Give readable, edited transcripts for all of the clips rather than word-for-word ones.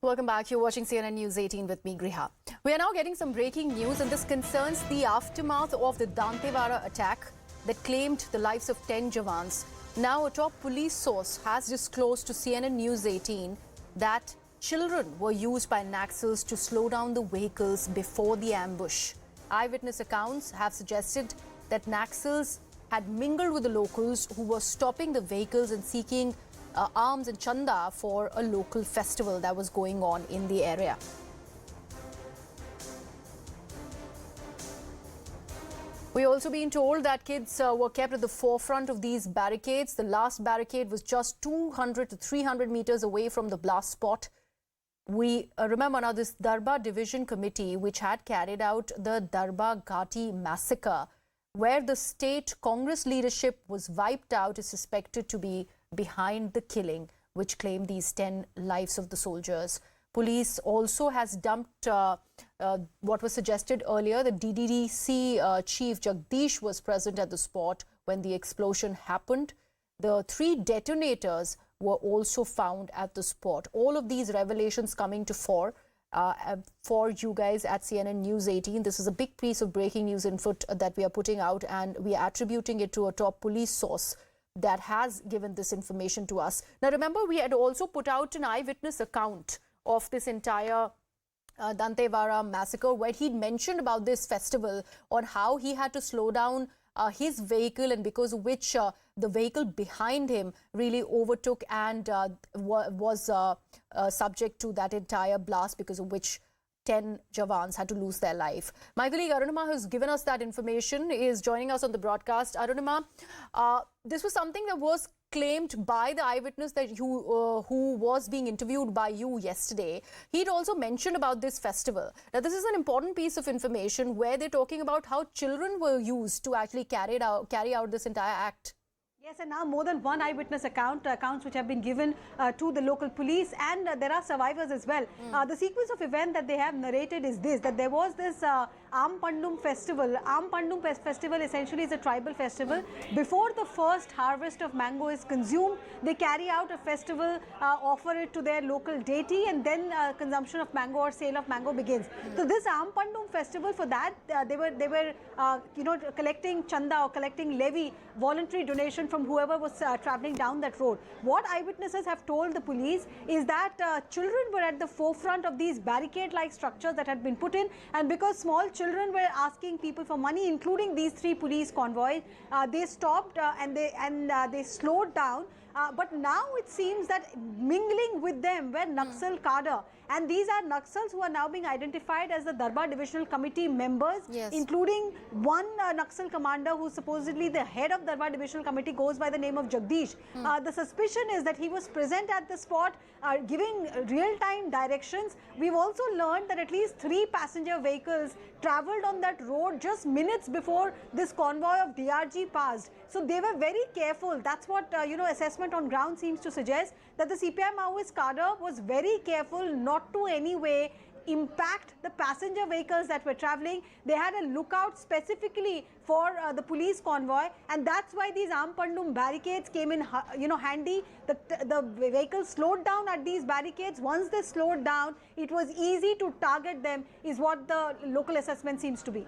Welcome back. You're watching CNN News 18 with me, Griha. We are now getting some breaking news, and this concerns the aftermath of the Dantewada attack that claimed the lives of 10 Jawans. Now, a top police source has disclosed to CNN News 18 that children were used by Naxals to slow down the vehicles before the ambush. Eyewitness accounts have suggested that Naxals had mingled with the locals who were stopping the vehicles and seeking arms and chanda for a local festival that was going on in the area. We're also being told that kids were kept at the forefront of these barricades. The last barricade was just 200 to 300 meters away from the blast spot. We remember now this Darbar Division Committee, which had carried out the Darbar Ghati massacre, where the state Congress leadership was wiped out, is suspected to be behind the killing, which claimed these 10 lives of the soldiers. Police also has dumped what was suggested earlier. The DDDC chief Jagdish was present at the spot when the explosion happened. The 3 detonators were also found at the spot. All of these revelations coming to fore for you guys at CNN News 18. This is a big piece of breaking news info that we are putting out, and we are attributing it to a top police source that has given this information to us. Now, remember, we had also put out an eyewitness account of this entire Dantewada massacre, where he'd mentioned about this festival, on how he had to slow down his vehicle, and because of which the vehicle behind him really overtook and was subject to that entire blast, because of which 10 Jawans had to lose their life. My colleague Arunima has given us that information, is joining us on the broadcast. Arunima, this was something that was claimed by the eyewitness that who was being interviewed by you yesterday. He'd also mentioned about this festival. Now, this is an important piece of information where they're talking about how children were used to actually carry out this entire act. Yes, and now more than one eyewitness accounts which have been given to the local police, and there are survivors as well. The sequence of event that they have narrated is this, that there was this Ampandum festival. Ampandum festival essentially is a tribal festival. Before the first harvest of mango is consumed, they carry out a festival, offer it to their local deity, and then consumption of mango or sale of mango begins. So this Ampandum festival, for that they were collecting chanda or collecting levy, voluntary donation from whoever was traveling down that road. What eyewitnesses have told the police is that children were at the forefront of these barricade-like structures that had been put in, and because small children were asking people for money, including these 3 police convoys, they stopped and they slowed down. But now it seems that mingling with them were Naxal cadre, and these are Naxals who are now being identified as the Darbar Divisional Committee members, including one Naxal commander who is supposedly the head of Darbar Divisional Committee, goes by the name of Jagdish. The suspicion is that he was present at the spot, giving real-time directions. We've also learned that at least 3 passenger vehicles travelled on that road just minutes before this convoy of DRG passed. So they were very careful. That's what assessment on ground seems to suggest, that the CPI Maoist cadre was very careful not to any way impact the passenger vehicles that were traveling. They had a lookout specifically for the police convoy, and that's why these Ampandum barricades came in handy. The vehicles slowed down at these barricades. Once they slowed down, it was easy to target them, is what the local assessment seems to be.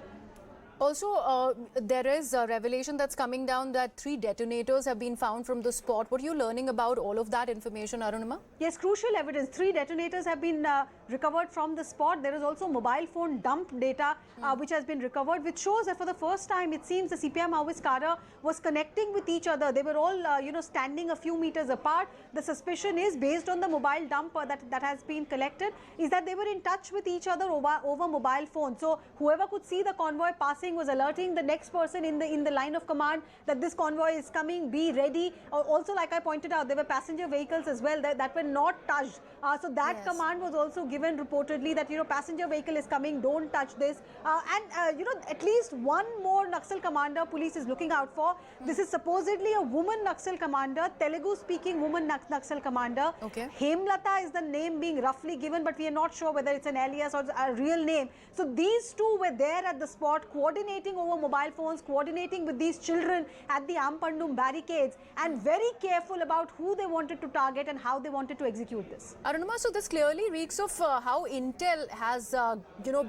Also, there is a revelation that's coming down that 3 detonators have been found from the spot. What are you learning about all of that information, Arunima? Yes, crucial evidence. 3 detonators have been recovered from the spot. There is also mobile phone dump data which has been recovered, which shows that for the first time, it seems the CPI Maoist cadre was connecting with each other. They were all standing a few meters apart. The suspicion is, based on the mobile dump that has been collected, is that they were in touch with each other over mobile phone. So whoever could see the convoy passing was alerting the next person in the line of command that this convoy is coming, be ready. Also, like I pointed out, there were passenger vehicles as well that were not touched. So that command was also given reportedly, that passenger vehicle is coming, don't touch this. At least one more Naxal commander police is looking out for. This is supposedly a woman Naxal commander, Telugu speaking woman Naxal commander. Hemlata is the name being roughly given, but we are not sure whether it's an alias or a real name. So these 2 were there at the spot, coordinating coordinating over mobile phones, coordinating with these children at the Ampandum barricades, and very careful about who they wanted to target and how they wanted to execute this. Arunama, so this clearly reeks of how Intel has,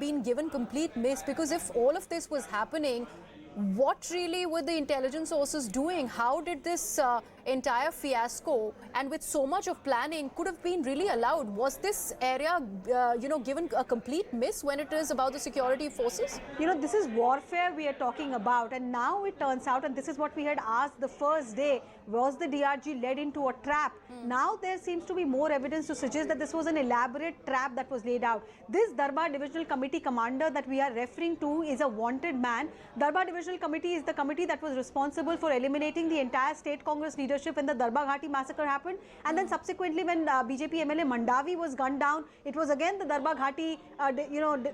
been given complete miss, because if all of this was happening, what really were the intelligence sources doing? How did this entire fiasco, and with so much of planning, could have been really allowed? Was this area, given a complete miss when it is about the security forces? This is warfare we are talking about, and now it turns out, and this is what we had asked the first day, was the DRG led into a trap? Now there seems to be more evidence to suggest that this was an elaborate trap that was laid out. This Darbar Divisional Committee commander that we are referring to is a wanted man. Darbar Divisional Committee is the committee that was responsible for eliminating the entire state Congress leadership when the Darbar Ghati massacre happened, and then subsequently when BJP MLA Mandavi was gunned down, it was again the Darbar Ghati,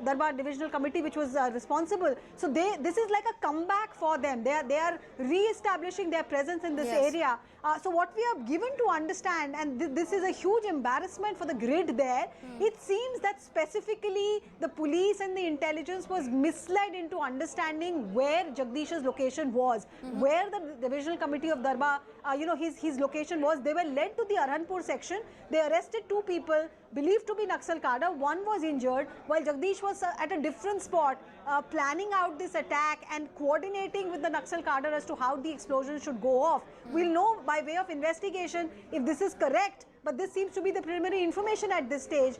Darbar Divisional Committee which was responsible. So this is like a comeback for them. They are re-establishing their presence in this area. So what we are given to understand, and this is a huge embarrassment for the grid there, it seems that specifically the police and the intelligence was misled into understanding where Jagdish's location was, where the Divisional Committee of Darbar, his location was. They were led to the Arhanpur section. They arrested 2 people believed to be Naxal cadre. 1 was injured, while Jagdish was at a different spot, planning out this attack and coordinating with the Naxal cadre as to how the explosion should go off. We'll know by way of investigation if this is correct, but this seems to be the preliminary information at this stage.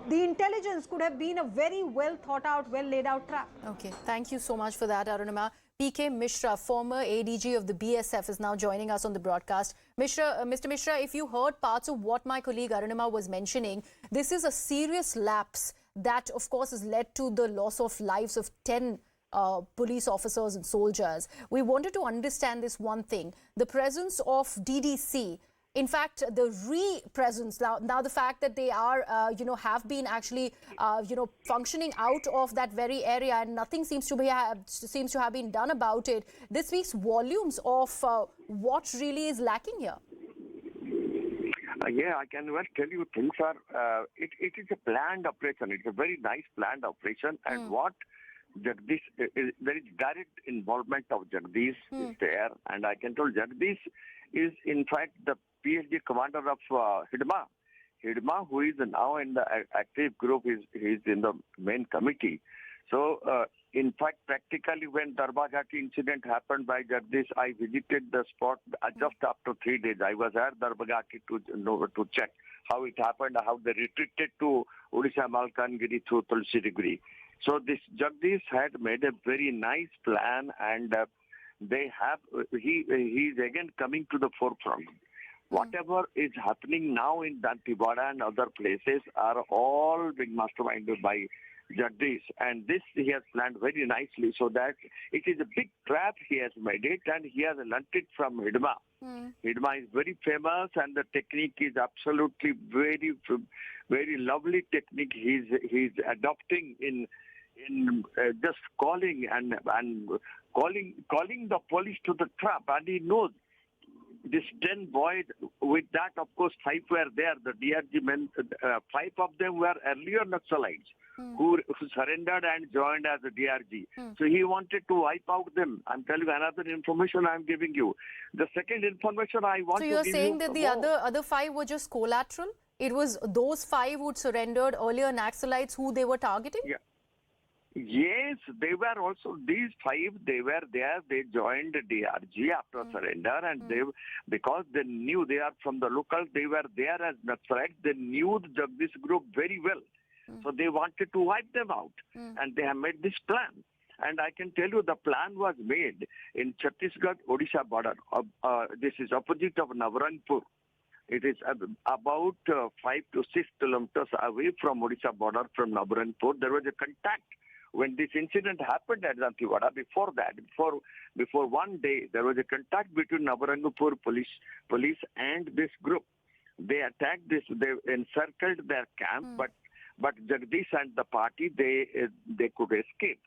The intelligence could have been a very well thought out, well laid out trap. Okay, thank you so much for that, Arunima. PK Mishra, former ADG of the BSF, is now joining us on the broadcast. Mr. Mishra, if you heard parts of what my colleague Arunima was mentioning, this is a serious lapse that, of course, has led to the loss of lives of 10 police officers and soldiers. We wanted to understand this one thing, the presence of DDC. In fact, the re-presence, now the fact that they are, have been actually, functioning out of that very area, and nothing seems to have been done about it. This speaks volumes of what really is lacking here. Yeah, I can well tell you things are, it is a planned operation. It's a very nice planned operation. And what Jagdish, there is direct involvement of Jagdish is there. And I can tell Jagdish is in fact the PhD commander of Hidma. Hidma, who is now in the active group, is in the main committee. So, in fact, practically when Darbar Ghati incident happened by Jagdish, I visited the spot just after 3 days. I was at Darbar Ghati to check how it happened, how they retreated to Odisha Malkangiri through Tulsidiguri. So this Jagdish had made a very nice plan, and he is again coming to the forefront. Whatever is happening now in Dantewada and other places are all being masterminded by Jagdish, and this he has planned very nicely, so that it is a big trap he has made it, and he has learnt it from Hidma. Hidma is very famous, and the technique is absolutely very, very lovely technique he's adopting in just calling and calling the police to the trap, and he knows. This 10 boys, with that, of course, 5 were there. The DRG men, 5 of them were earlier Naxalites who surrendered and joined as a DRG. So he wanted to wipe out them. I'm telling you another information I'm giving you. The second information I want to give you. So you're saying that the other 5 were just collateral? It was those 5 who surrendered earlier Naxalites who they were targeting? Yeah. Yes, they were also, these 5, they were there, they joined DRG after surrender, and because they knew they are from the locals, they were there as Naxalites, they knew the Jagdish group very well. So they wanted to wipe them out, and they have made this plan. And I can tell you the plan was made in Chhattisgarh, Odisha border. This is opposite of Navrangpur. It is about 5 to 6 kilometers away from Odisha border from Navrangpur. There was a contact. When this incident happened at Dantewada, before that, before 1 day, there was a contact between Navrangpur police and this group. They attacked this, they encircled their camp, but Jagdish and the party, they could escape.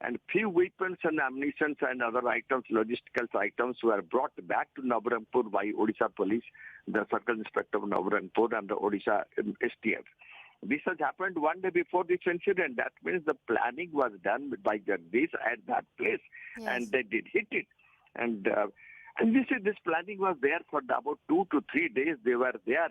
And few weapons and ammunition and other items, logistical items, were brought back to Navrangpur by Odisha police, the Circle Inspector of Navrangpur and the Odisha STF. This has happened one day before this incident. That means the planning was done by Jagdish at that place, Yes. and they did hit it. And this planning was there for about 2 to 3 days. They were there.